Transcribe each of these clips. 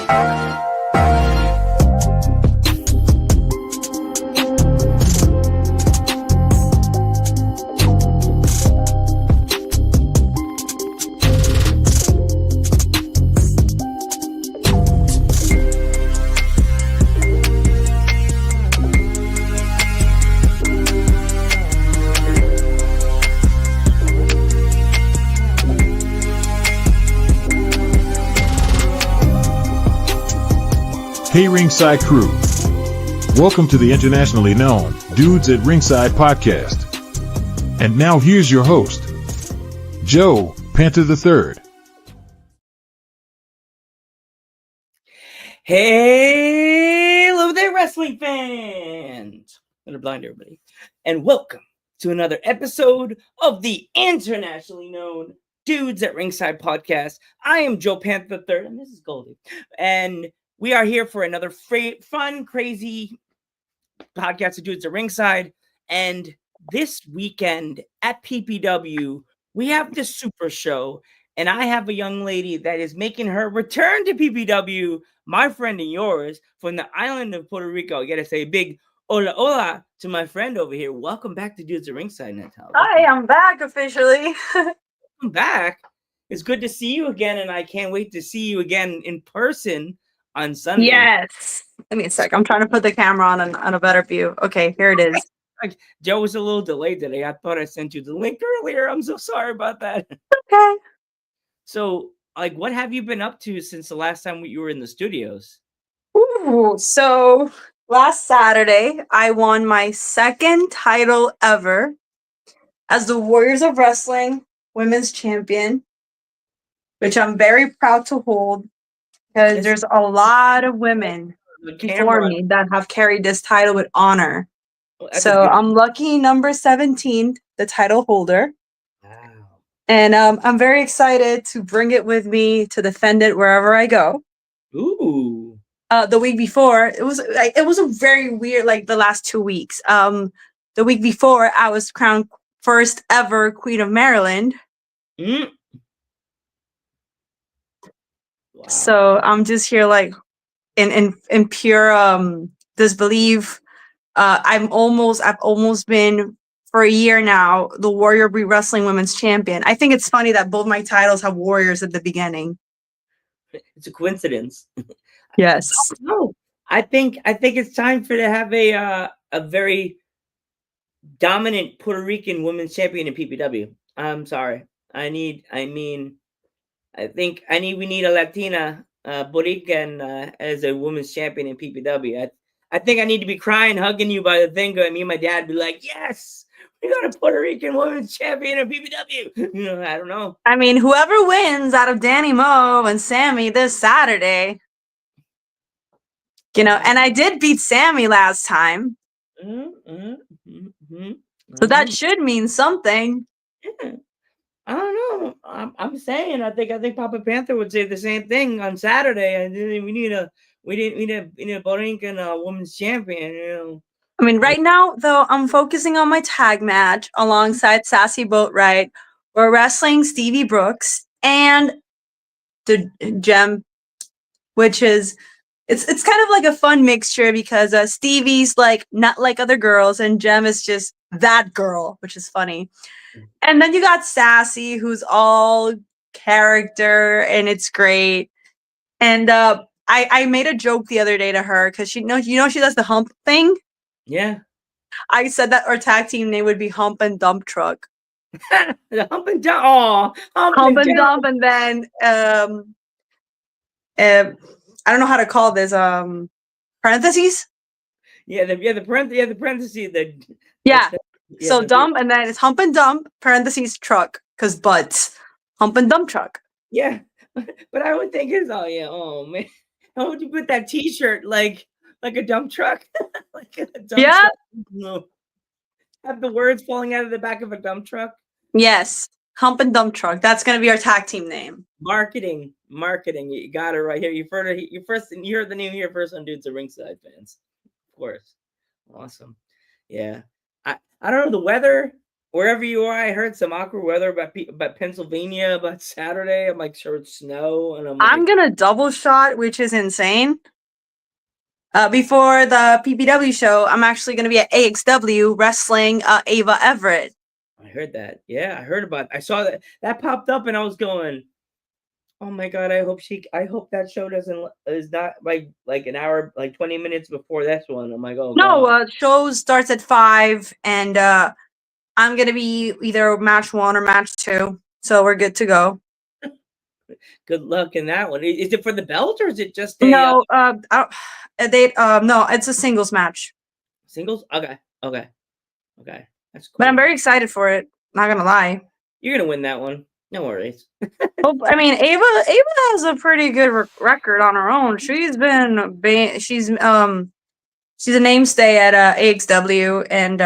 Hey Ringside crew, welcome to the internationally known Dudes at Ringside Podcast. And now here's your host, Joe Panther III. Hey, hello there, wrestling fans! I'm gonna blind everybody. And welcome to another episode of the internationally known Dudes at Ringside Podcast. I am Joe Panther III, and this is Goldie. And we are here for another fun, crazy podcast of Dudes at Ringside. And this weekend at PPW, we have the Super Show. And I have a young lady that is making her return to PPW, my friend and yours, from the island of Puerto Rico. I gotta say a big hola, hola to my friend over here. Welcome back to Dudes at Ringside, Natalia. Hi, I'm back officially. Welcome back. It's good to see you again, and I can't wait to see you again in person on Sunday. Yes. Give me a sec. I'm trying to put the camera on a better view. Okay, here it is. Joe was a little delayed today. I thought I sent you the link earlier. I'm so sorry about that. Okay. So, what have you been up to since the last time you were in the studios? Ooh, so last Saturday, I won my second title ever as the Warriors of Wrestling Women's Champion, which I'm very proud to hold because there's a lot of women before me that have carried this title with honor. So I'm lucky number 17, the title holder. Wow. And I'm very excited to bring it with me to defend it wherever I go. Ooh. The week before, it was a very weird, the last 2 weeks. The week before, I was crowned first ever Queen of Maryland. Mm. Wow. So I'm just here in pure disbelief. I've almost been for a year now the Warrior Wrestling Women's Champion. I think it's funny that both my titles have warriors at the beginning. It's a coincidence. Yes. No, I think it's time for to have a very dominant Puerto Rican women's champion in PPW. I'm sorry. We need a Latina Borican as a women's champion in PPW. I think I need to be crying, hugging you by the thing, and me and my dad be like, yes, we got a Puerto Rican women's champion in PPW. I don't know. I mean, whoever wins out of Danny Moe and Sammy this Saturday, and I did beat Sammy last time. So that should mean something. Yeah. I don't know. I'm saying I think Papa Panther would say the same thing on Saturday. We need a Borincan women's champion. I mean, right now though, I'm focusing on my tag match alongside Sassy Boatwright. We're wrestling Stevie Brooks and the Gem, which is it's kind of like a fun mixture because Stevie's not like other girls and Gem is just that girl, which is funny. And then you got Sassy, who's all character, and it's great. And I made a joke the other day to her because she does the hump thing. Yeah. I said that our tag team name would be Hump and Dump Truck. The Hump and Dump. Oh, Hump and Dump, and then I don't know how to call this. Parentheses. The parentheses. So dump, and then it's Hump and Dump parentheses truck because butts. Hump and Dump Truck. Yeah, but I would think oh man, how would you put that T-shirt like a dump truck? Like a dump truck? No. Have the words falling out of the back of a dump truck? Yes, Hump and Dump Truck. That's gonna be our tag team name. Marketing. You got it right here. You heard the name here first on Dudes at Ringside, fans. Of course. Awesome. Yeah. I don't know the weather wherever you are, I heard some awkward weather about Pennsylvania about Saturday. I'm like, sure it's snow, and I'm gonna double shot, which is insane. Before the PPW show, I'm actually gonna be at AXW wrestling Ava Everett. I heard that. Yeah, I heard about. I saw that popped up, and I was going, "Oh my god! I hope that show is not like an hour, like 20 minutes before this one." I'm like, "Oh No, god." show starts at 5, and I'm gonna be either match 1 or match 2, so we're good to go. Good luck in that one. Is it for the belt or is it just a No, no, it's a singles match. singles? Okay. That's cool. But I'm very excited for it. Not gonna lie. You're gonna win that one. No worries. I mean, Ava has a pretty good record on her own. She's she's a namestay at AXW, and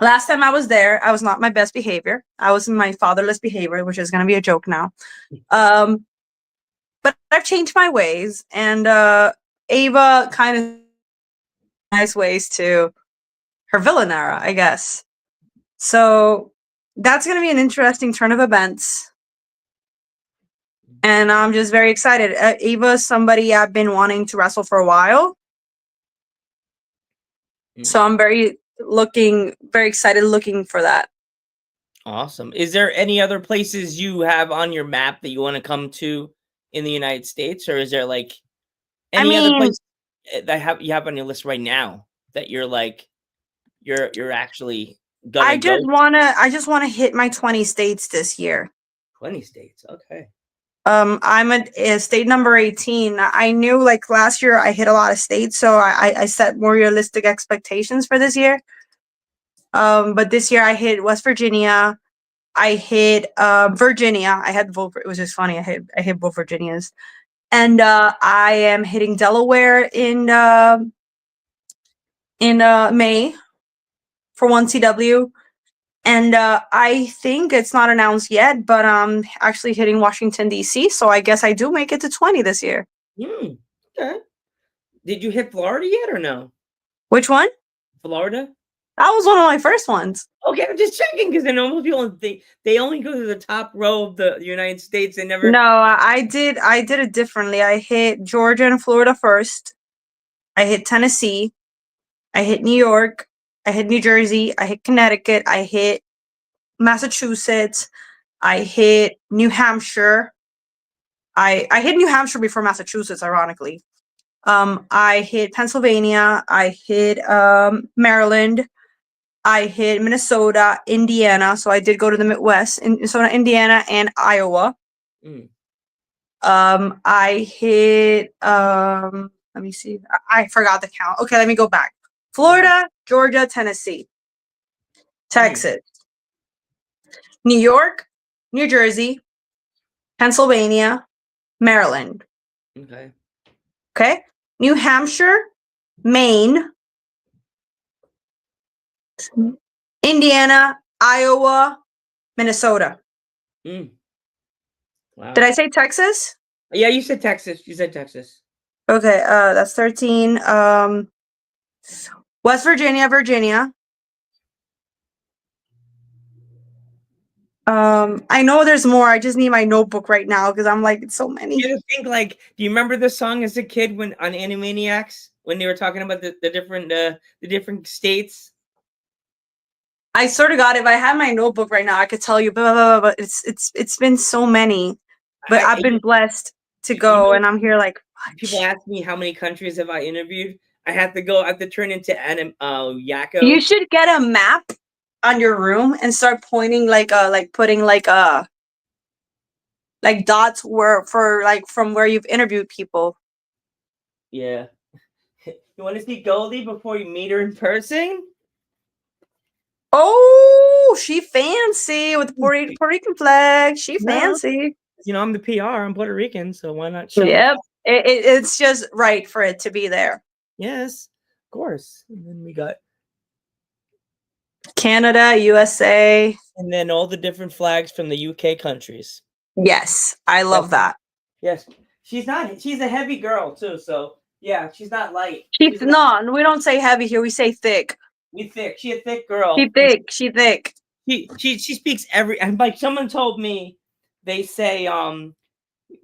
last time I was there, I was not my best behavior. I was in my fatherless behavior, which is gonna be a joke now. But I've changed my ways, and Ava kind of nice ways to her villain era, I guess. So that's going to be an interesting turn of events, and I'm just very excited. Ava's somebody I've been wanting to wrestle for a while, so I'm very excited looking for that. Awesome. Is there any other places you have on your map that you want to come to in the United States, or is there like any other place that you have on your list right now that you're like you're actually gonna I just want to hit my 20 states this year. 20 states, okay. I'm at state number 18. I knew like last year I hit a lot of states, so I set more realistic expectations for this year. But this year I hit West Virginia. I hit Virginia. I had both. It was just funny. I hit both Virginias, and I am hitting Delaware in May for 1CW, and I think it's not announced yet, but I'm actually hitting Washington DC. So I guess I do make it to 20 this year. Okay. Did you hit Florida yet or no? Which one? Florida. That was one of my first ones. Okay, I'm just checking because I know most people they only go to the top row of the United States. They never. No, I did it differently. I hit Georgia and Florida first. I hit Tennessee. I hit New York. I hit New Jersey. I hit Connecticut. I hit Massachusetts. I hit New Hampshire. I hit New Hampshire before Massachusetts, ironically. I hit Pennsylvania. I hit Maryland. I hit Minnesota, Indiana. So I did go to the Midwest, Minnesota, Indiana, and Iowa. I hit, let me see. I forgot the count. Okay, let me go back. Florida, Georgia, Tennessee, Texas, New York, New Jersey, Pennsylvania, Maryland. Okay. New Hampshire, Maine, Indiana, Iowa, Minnesota. Wow. Did I say Texas? Yeah, you said Texas. Okay, that's 13. West Virginia, Virginia. I know there's more. I just need my notebook right now because I'm like, it's so many. You just think like, do you remember the song as a kid when on Animaniacs when they were talking about the different states? I sort of got it. If I had my notebook right now, I could tell you, but it's been so many. But I've been blessed to go, and I'm here like. People ask me how many countries have I interviewed. I have to turn into Yakko. You should get a map on your room and start pointing putting dots from where you've interviewed people. Yeah. You want to see Goldie before you meet her in person? Oh, she fancy with the Puerto Rican flag. She fancy. You know, I'm the PR. I'm Puerto Rican, so why not? Yep. It's just right for it to be there. Yes, of course. And then we got Canada, USA. And then all the different flags from the UK countries. Yes, I love that. Yes. She's a heavy girl too, so yeah, she's not light. No, we don't say heavy here, we say thick. She a thick girl. She thick. She speaks every. And like someone told me, they say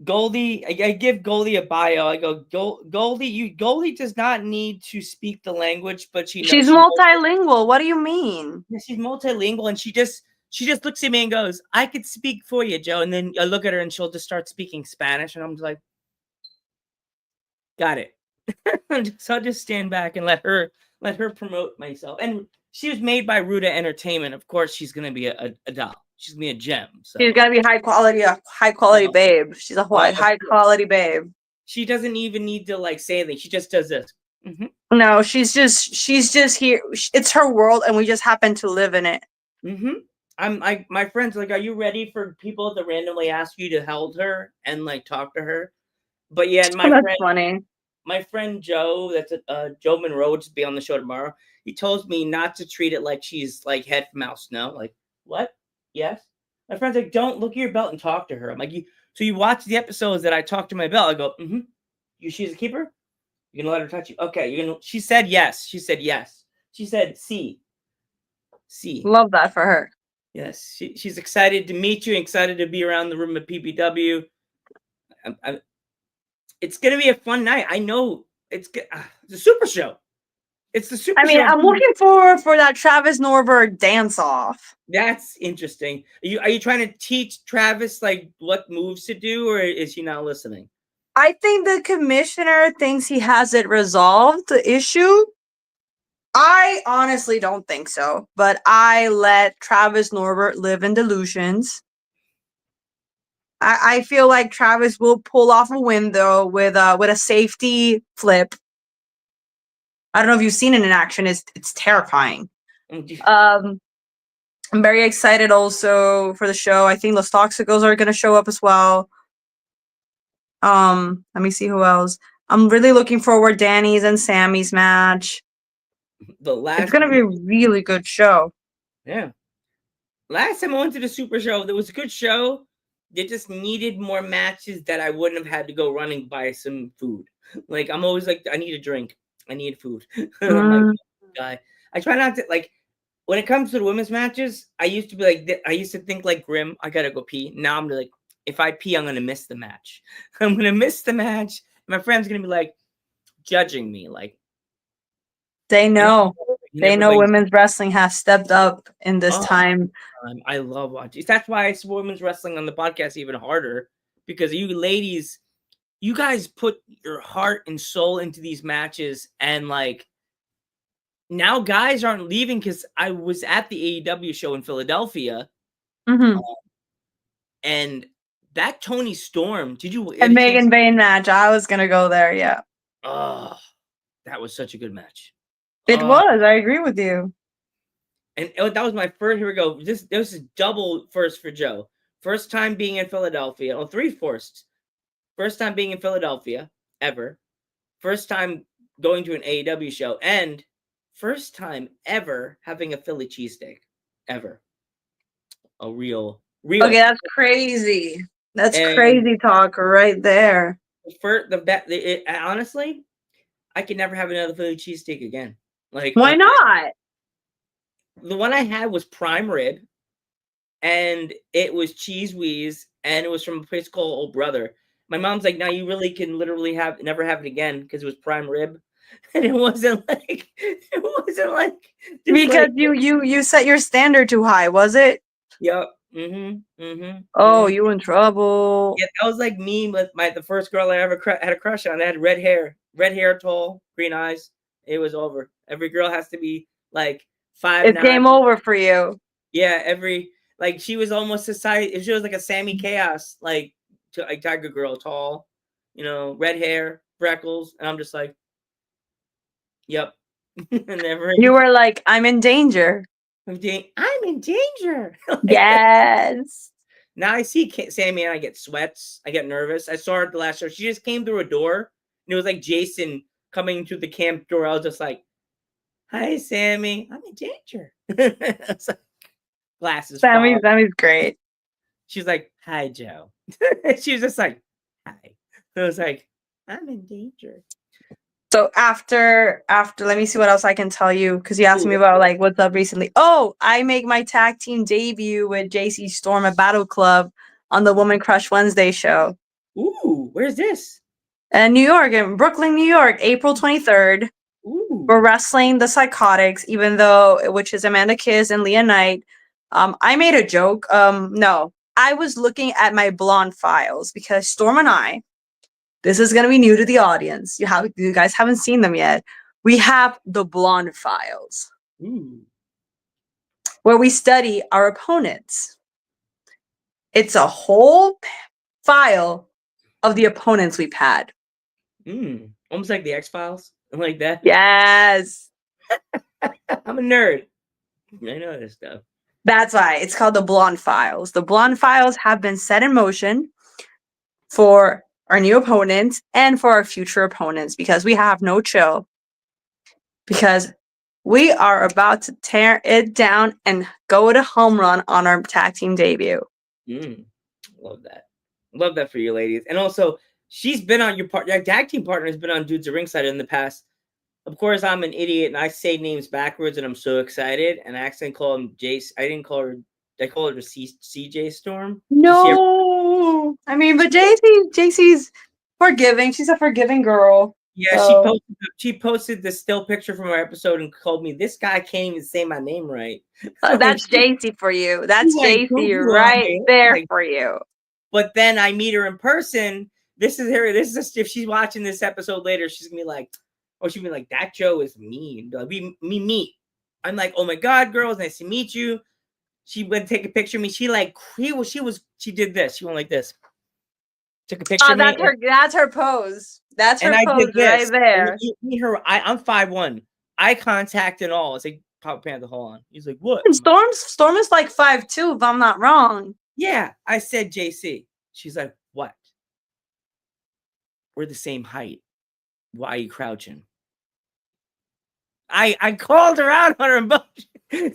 Goldie. I give Goldie a bio. I go Goldie. Goldie does not need to speak the language, but she knows She's multilingual. What do you mean? she's multilingual, and she just looks at me and goes, "I could speak for you, Joe." And then I look at her, and she'll just start speaking Spanish, and I'm just like, "Got it." So I'll just stand back and let her promote myself. And she was made by Ruda Entertainment. Of course, she's gonna be a doll. She's gonna be a gem. So. She's gotta be high quality babe. She's a high quality babe. She doesn't even need to like say anything. She just does this. Mm-hmm. No, she's just here. It's her world, and we just happen to live in it. Mm-hmm. My friends like, are you ready for people to randomly ask you to hold her and like talk to her? But yeah, and my friend Joe, that's Joe Monroe, will just be on the show tomorrow. He told me not to treat it like she's like head from Mouse Snow. Like, what? Yes. My friend's like, don't look at your belt and talk to her. I'm like, so you watch the episodes that I talk to my belt. I go, she's a keeper? You're gonna let her touch you? Okay, she said yes. She said yes. She said C. Love that for her. Yes, she's excited to meet you, excited to be around the room at PPW. It's gonna be a fun night. I know it's a super show. It's the super. I mean, I'm looking forward for that Travis Norberg dance off. That's interesting. Are you trying to teach Travis like what moves to do, or is he not listening? I think the commissioner thinks he has it resolved, the issue. I honestly don't think so, but I let Travis Norbert live in delusions. I feel like Travis will pull off a win though with a safety flip. I don't know if you've seen it in action. It's terrifying. I'm very excited also for the show. I think Los Toxicos are going to show up as well. Let me see who else. I'm really looking forward Danny's and Sammy's match. It's going to be a really good show. Yeah. Last time I went to the Super Show, there was a good show. They just needed more matches that I wouldn't have had to go running buy some food. Like, I'm always like, I need a drink. I need food. I'm like, guy. I try not to, like, when it comes to the women's matches, I used to be like, I used to think like Grim, I gotta go pee. Now I'm like, if I pee, I'm gonna miss the match. I'm gonna miss the match. My friend's gonna be like, judging me. Like, they know. They know women's wrestling has stepped up in this time. I love watching. That's why I support women's wrestling on the podcast even harder, because you ladies, you guys put your heart and soul into these matches, and like now guys aren't leaving, because I was at the AEW show in Philadelphia, and that Toni Storm, and Megan Bayne match, I was gonna go there. Yeah. Oh, that was such a good match. It was. I agree with you. And that was my first. Here we go. This is double first for Joe. First time being in Philadelphia. Oh, 3 firsts. First time being in Philadelphia ever. First time going to an AEW show, and first time ever having a Philly cheesesteak ever. A real. Okay, that's crazy. That's crazy talk right there. Honestly, I could never have another Philly cheesesteak again. Like, why not? The one I had was prime rib, and it was cheese wheeze, and it was from a place called Old Brother. My mom's like, "Now you really can literally never have it again, because it was prime rib," and it wasn't like because you set your standard too high, was it? Yep. Oh, you in trouble? Yeah, that was like me with the first girl I ever had a crush on. They had red hair, tall, green eyes. It was over. Every girl has to be like 5'9". It's game over for you. Yeah, she was almost a size. If she was like a Sammy Chaos, like Tiger Girl, tall, red hair, freckles, and I'm just like, yep. You were like, I'm in danger. I'm in danger. Yes. Now I see Sammy and I get sweats. I get nervous. I saw her at the last show. She just came through a door, and it was like Jason coming to the camp door. I was just like, "Hi, Sammy. I'm in danger." It's like, glasses. Sammy's great. She's like, "Hi, Joe." She was just like, "Hi." I was like, "I'm in danger." So after, let me see what else I can tell you, because you asked me about like what's up recently. Oh, I make my tag team debut with JC Storm at Battle Club on the Woman Crush Wednesday show. Ooh, where's this? In New York, in Brooklyn, New York, April 23rd. Ooh. We're wrestling the Psychotics, which is Amanda Kiss and Leah Knight. I made a joke. No, I was looking at my blonde files because Storm and I, this is going to be new to the audience. You guys haven't seen them yet. We have the blonde files. Ooh. Where we study our opponents. It's a whole file of the opponents we've had. Almost like the X-Files. Like that. Yes. I'm a nerd. I know this stuff. That's why it's called the Blonde Files. The Blonde Files have been set in motion for our new opponents and for our future opponents because we have no chill. Because we are about to tear it down and go to home run on our tag team debut. Love that. Love that for you, ladies. And also, she's been on your tag team partner has been on Dudes at Ringside in the past. Of course, I'm an idiot and I say names backwards and I'm so excited. And I accidentally called him Jace. I didn't call her. I called her CJ Storm. No. I mean, but JC's forgiving. She's a forgiving girl. Yeah, she posted the still picture from our episode and called me, this guy can't even say my name right. That's JC for you. That's JC right there for you. But then I meet her in person. This is if she's watching this episode later, she's gonna be like, she'll be like, that Joe is mean. Like, we meet. I'm like, oh my God, girls, nice to meet you. She went to take a picture of me. She did this. She went like this. Took a picture of me. That's her pose. That's her pose right there. Meet her. I'm 5'1". Eye contact and all. It's like, Papa Panther, hold on. He's like, what? Storm is like 5'2", if I'm not wrong. Yeah, I said JC. She's like, what? We're the same height. Why are you crouching? I called her out on her emotion.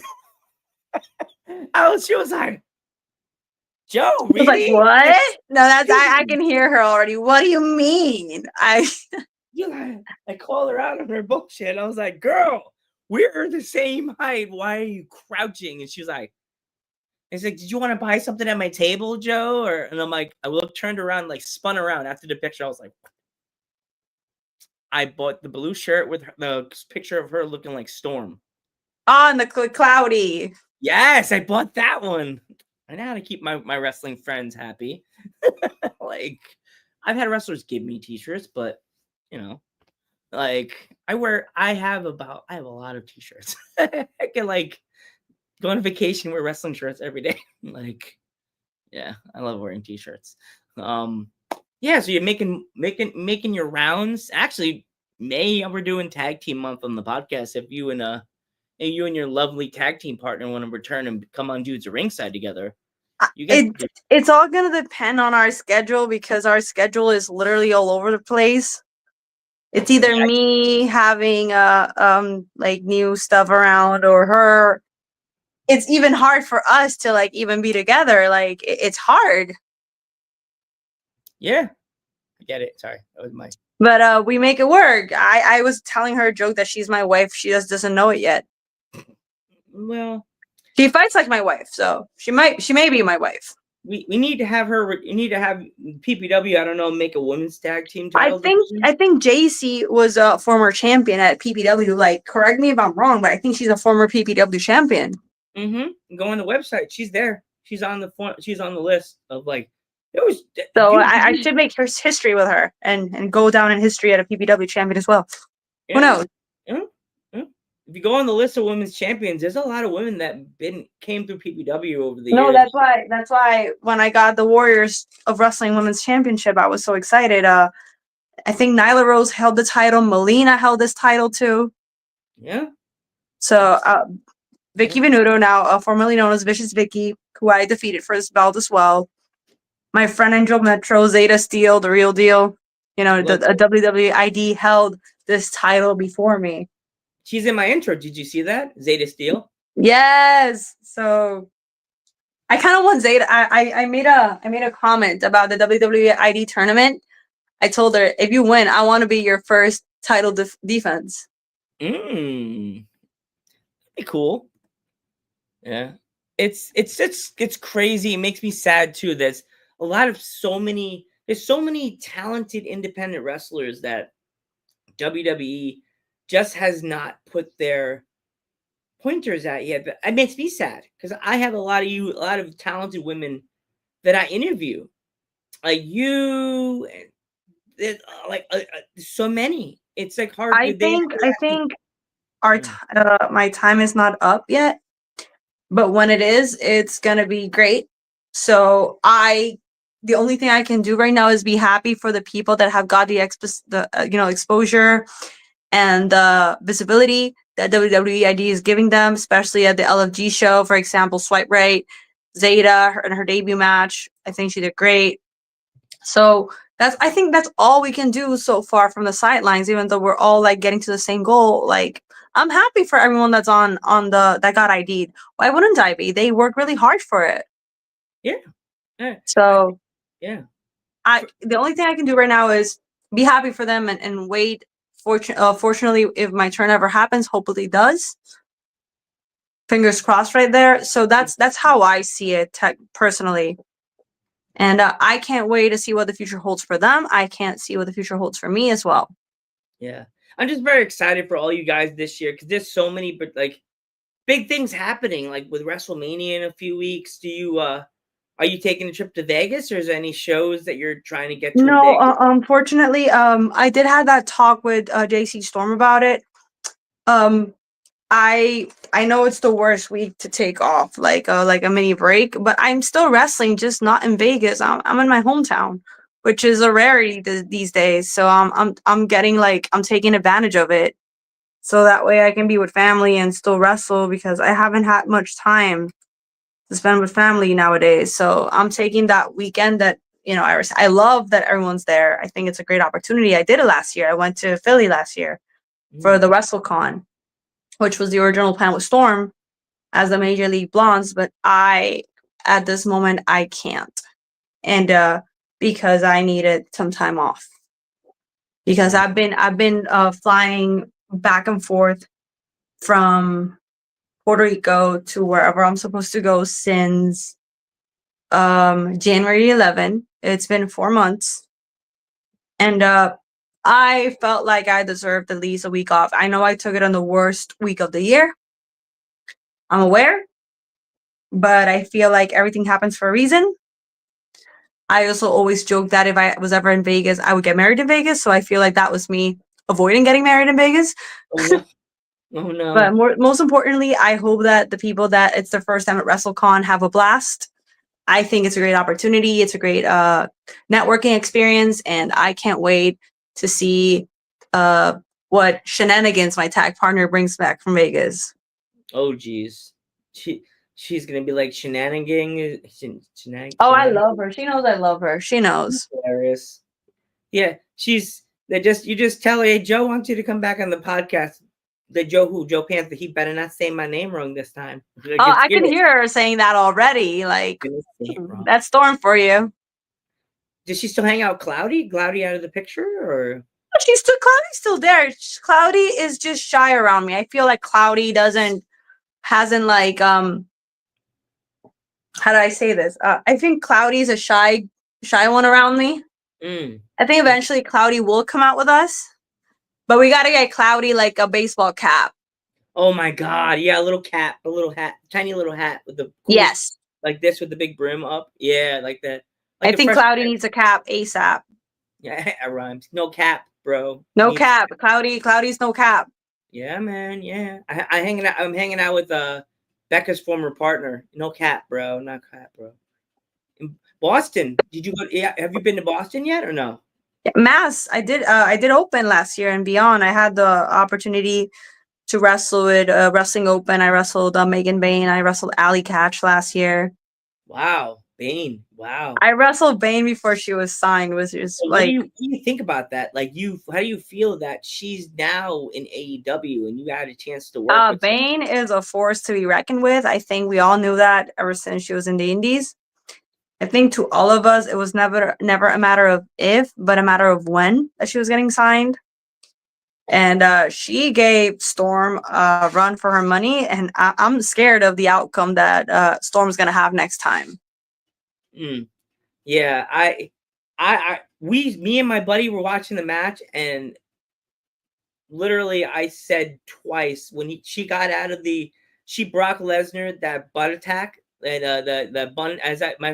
She was like, Joe, really? Like, what? No, that's I can hear her already. What do you mean? I called her out on her bullshit. I was like, girl, we're the same height. Why are you crouching? And she was like, did you want to buy something at my table, Joe? And I'm like, I turned around, like spun around after the picture. I was like, I bought the blue shirt with the picture of her looking like Storm. On the cloudy. Yes, I bought that one. I know how to keep my wrestling friends happy. Like, I've had wrestlers give me t-shirts, but like I have a lot of t-shirts. I can like go on vacation wear wrestling shirts every day. Like, yeah, I love wearing t-shirts. Yeah, so you're making your rounds. Actually, May we're doing tag team month on the podcast. If you and your lovely tag team partner want to return and come on Dudes at Ringside together, it's all gonna depend on our schedule because our schedule is literally all over the place. It's either me having like new stuff around or her. It's even hard for us to like even be together. Like it's hard. Yeah, I get it. Sorry, that was my. But we make it work. I was telling her a joke that she's my wife. She just doesn't know it yet. Well, she fights like my wife, so she may be my wife. We need to have her. We need to have PPW. I don't know, make a women's tag team title. I think JC was a former champion at PPW. Like, correct me if I'm wrong, but I think she's a former PPW champion. Go on the website. She's there. She's on the list of like. I should make history with her and go down in history at a PPW champion as well. Yeah. Who knows? Yeah. If you go on the list of women's champions, there's a lot of women that came through PPW over the years. No, that's why when I got the Warriors of Wrestling Women's Championship, I was so excited. I think Nyla Rose held the title. Melina held this title too. Yeah. So Vicky Venuto, now formerly known as Vicious Vicky, who I defeated for this belt as well. My friend Angel Metro, Zeta Steel, the real deal. A WWE ID held this title before me. She's in my intro. Did you see that? Zeta Steel? Yes. So I kind of want Zeta. I made a comment about the WWE ID tournament. I told her, if you win, I want to be your first title defense. Pretty cool. Yeah, it's crazy. It makes me sad too. There's so many talented independent wrestlers that WWE just has not put their pointers at yet. But it makes me sad because I have a lot of talented women that I interview, like you, so many. It's like hard. I think my time is not up yet, but when it is, it's gonna be great. So the only thing I can do right now is be happy for the people that have got the exposure and the visibility that WWE ID is giving them, especially at the LFG show. For example, Swipe Right, Zeta in her debut match. I think she did great. So I think that's all we can do so far from the sidelines, even though we're all like getting to the same goal. Like, I'm happy for everyone that's on that got ID'd. Why wouldn't I be? They work really hard for it. Yeah. So yeah. The only thing I can do right now is be happy for them and wait. Fortunately, if my turn ever happens, hopefully it does. Fingers crossed right there. So that's how I see it personally. And I can't wait to see what the future holds for them. I can't see what the future holds for me as well. Yeah. I'm just very excited for all you guys this year because there's so many big things happening, like with WrestleMania in a few weeks. Do you are you taking a trip to Vegas, or is there any shows that you're trying to get to? No, unfortunately, I did have that talk with JC Storm about it. I know it's the worst week to take off, like a mini break, but I'm still wrestling, just not in Vegas. I'm in my hometown, which is a rarity these days. So I'm getting I'm taking advantage of it, so that way I can be with family and still wrestle because I haven't had much time to spend with family nowadays. So I'm taking that weekend that I love that everyone's there. I think it's a great opportunity. I did it last year. I went to Philly last year for the WrestleCon, which was the original plan with Storm as the Major League Blondes, but at this moment, I can't. And because I needed some time off. Because I've been flying back and forth from Puerto Rico to wherever I'm supposed to go since January 11. It's been 4 months. And I felt like I deserved at least a week off. I know I took it on the worst week of the year. I'm aware. But I feel like everything happens for a reason. I also always joke that if I was ever in Vegas, I would get married in Vegas. So I feel like that was me avoiding getting married in Vegas. Oh no. But most importantly, I hope that the people that it's their first time at WrestleCon have a blast. I think it's a great opportunity. It's a great networking experience. And I can't wait to see what shenanigans my tag partner brings back from Vegas. Oh, geez. She's going to be like shenanigan. Oh, I love her. She knows I love her. She knows. Hilarious. Yeah, you just tell her, hey, Joe wants you to come back on the podcast. The Joe Panther, he better not say my name wrong this time. I can hear her saying that already. Like, that's Storm for you. Does she still hang out Cloudy out of the picture, or? Cloudy's still there. Cloudy is just shy around me. I feel like Cloudy hasn't like, how do I say this? I think Cloudy's a shy one around me. I think eventually Cloudy will come out with us. But we gotta get Cloudy like a baseball cap. Oh my God! Yeah, a little cap, a little hat, tiny little hat with the yes, like this with the big brim up. Yeah, like that. Like I think Cloudy needs a cap ASAP. Yeah, it rhymes. No cap, bro. No cap. Cloudy's no cap. Yeah, man. Yeah, I'm hanging out with Becca's former partner. No cap, bro. Not cap, bro. In Boston. Did you go? Yeah, have you been to Boston yet or no? Mass. I did Open last year and beyond. I had the opportunity to wrestle with Wrestling Open. I wrestled Megan Bain. I wrestled Allie Catch last year. Wow, Bain. Wow. I wrestled Bain before she was signed, which is so what do you think about that? Like, how do you feel that she's now in AEW and you had a chance to work with Bain is a force to be reckoned with. I think we all knew that ever since she was in the Indies. I think to all of us, it was never a matter of if, but a matter of when that she was getting signed. And she gave Storm a run for her money, and I'm scared of the outcome that Storm's gonna have next time. Yeah, me and my buddy were watching the match, and literally I said twice when she got out of she Brock Lesnar that butt attack, and the bun,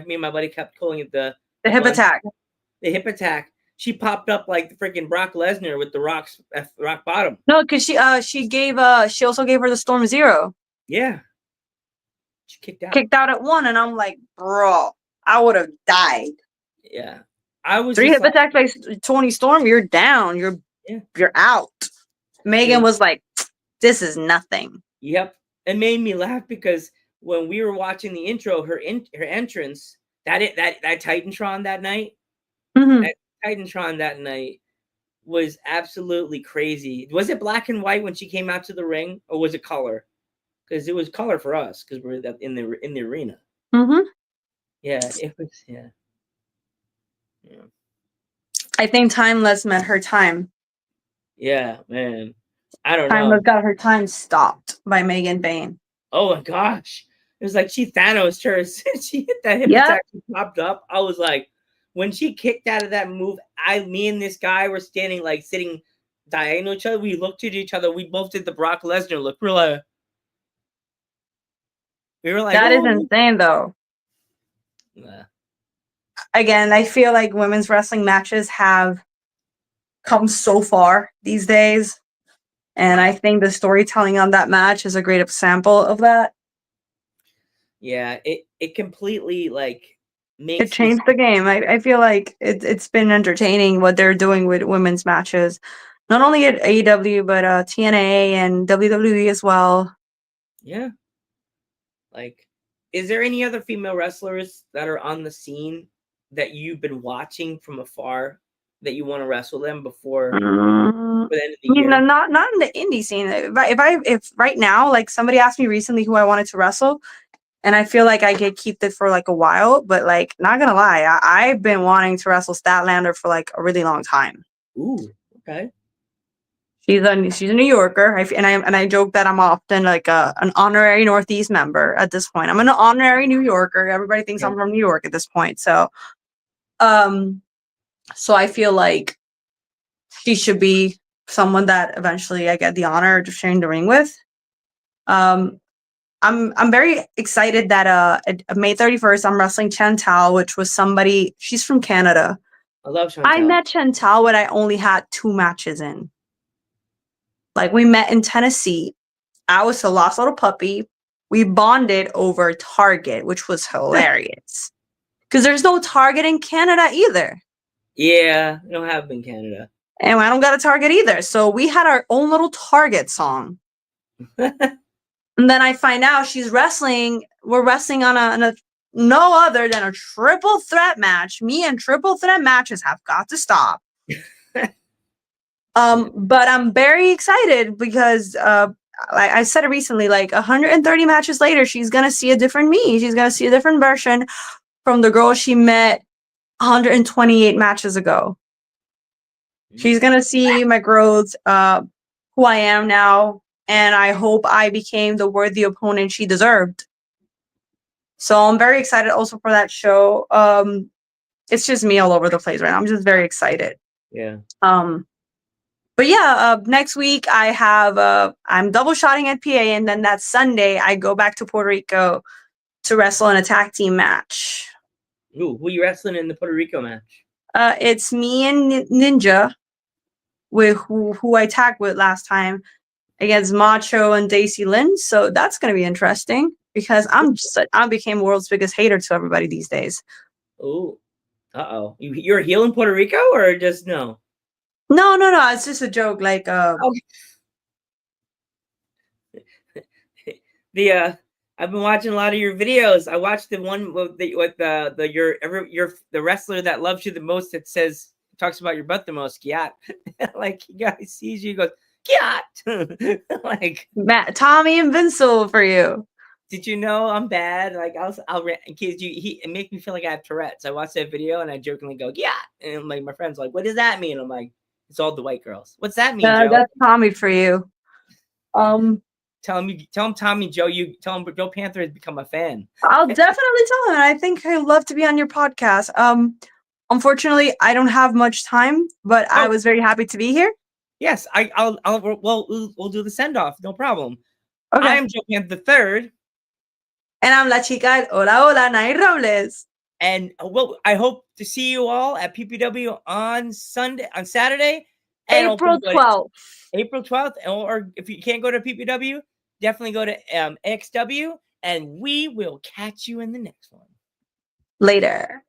me and my buddy kept calling it the hip bun, attack. The hip attack. She popped up like the freaking Brock Lesnar with the rock bottom. No, because she also gave her the Storm Zero. Yeah, she kicked out at 1, and I'm like, bro, I would have died. Yeah, I was 3 hip attacks by Tony Storm. You're down. You're out. Megan was like, this is nothing. Yep, it made me laugh because when we were watching the intro, her entrance, that Titantron that night. Mm-hmm. That Titantron that night was absolutely crazy. Was it black and white when she came out to the ring, or was it color? Because it was color for us because we're in the arena. Mm-hmm. Yeah, it was. Yeah. I think Timeless met her time. Yeah, man. I don't know. Timeless got her time stopped by Megan Bayne. Oh my gosh. It was like she Thanos her. She hit that hip attack, she popped up. I was like, when she kicked out of that move, me and this guy were standing sitting diagonal to each other. We looked at each other. We both did the Brock Lesnar look. We were like, that is insane, though. Again, I feel like women's wrestling matches have come so far these days, and I think the storytelling on that match is a great example of that. Yeah, it completely makes it changed the game. I feel like it's been entertaining what they're doing with women's matches, not only at AEW but TNA and WWE as well. Yeah. Is there any other female wrestlers that are on the scene that you've been watching from afar that you want to wrestle them before the end of the year? Not in the indie scene. If right now, somebody asked me recently who I wanted to wrestle, and I feel like I could keep it for a while, but not gonna lie, I've been wanting to wrestle Statlander for a really long time. Ooh, okay. She's a New Yorker, and I joke that I'm often an honorary Northeast member at this point. I'm an honorary New Yorker. Everybody thinks I'm from New York at this point. So I feel like she should be someone that eventually I get the honor of sharing the ring with. I'm very excited that May 31st I'm wrestling Chantal, which was somebody. She's from Canada. I love Chantal. I met Chantal when I only had 2 matches in. We met in Tennessee. I was a lost little puppy. We bonded over Target, which was hilarious. Because there's no Target in Canada either. Yeah, we don't have them in Canada. And I don't got a Target either. So we had our own little Target song. And then I find out she's wrestling. We're wrestling on a no other than a triple threat match. Me and triple threat matches have got to stop. But I'm very excited because I said it recently, 130 matches later, she's gonna see a different me. She's gonna see a different version from the girl she met 128 matches ago. She's gonna see my growth, who I am now, and I hope I became the worthy opponent she deserved. So I'm very excited also for that show. It's just me all over the place right now. I'm just very excited. Yeah. But yeah, next week I have I'm double shotting at PA, and then that Sunday I go back to Puerto Rico to wrestle in a tag team match. Ooh, who are you wrestling in the Puerto Rico match? It's me and Ninja, with who I tagged with last time, against Macho and Daisy Lynn. So that's gonna be interesting because I became world's biggest hater to everybody these days. Oh, uh-oh. You're a heel in Puerto Rico or just no? No. It's just a joke. I've been watching a lot of your videos. I watched the one with the wrestler that loves you the most. That talks about your butt the most. Giat. He guys sees you, goes Giat. Tommy and Vincel for you. Did you know I'm bad? I'll in case it makes me feel like I have Tourette's. I watched that video and I jokingly go Giat, and my friend's like, what does that mean? I'm like, It's all the white girls. What's that mean, Joe? That's Tommy for you. Tell him, Tommy, Joe. You tell him, Joe Panther has become a fan. I'll definitely tell him. I think he'd love to be on your podcast. Unfortunately, I don't have much time, but I was very happy to be here. Yes, we'll do the send off. No problem. Okay. I am Joe Panther the Third, and I'm La Chica. Hola, Nahir Robles. And I hope to see you all at PPW on Saturday, April 12th. April 12th, or if you can't go to PPW, definitely go to AXW, and we will catch you in the next one. Later.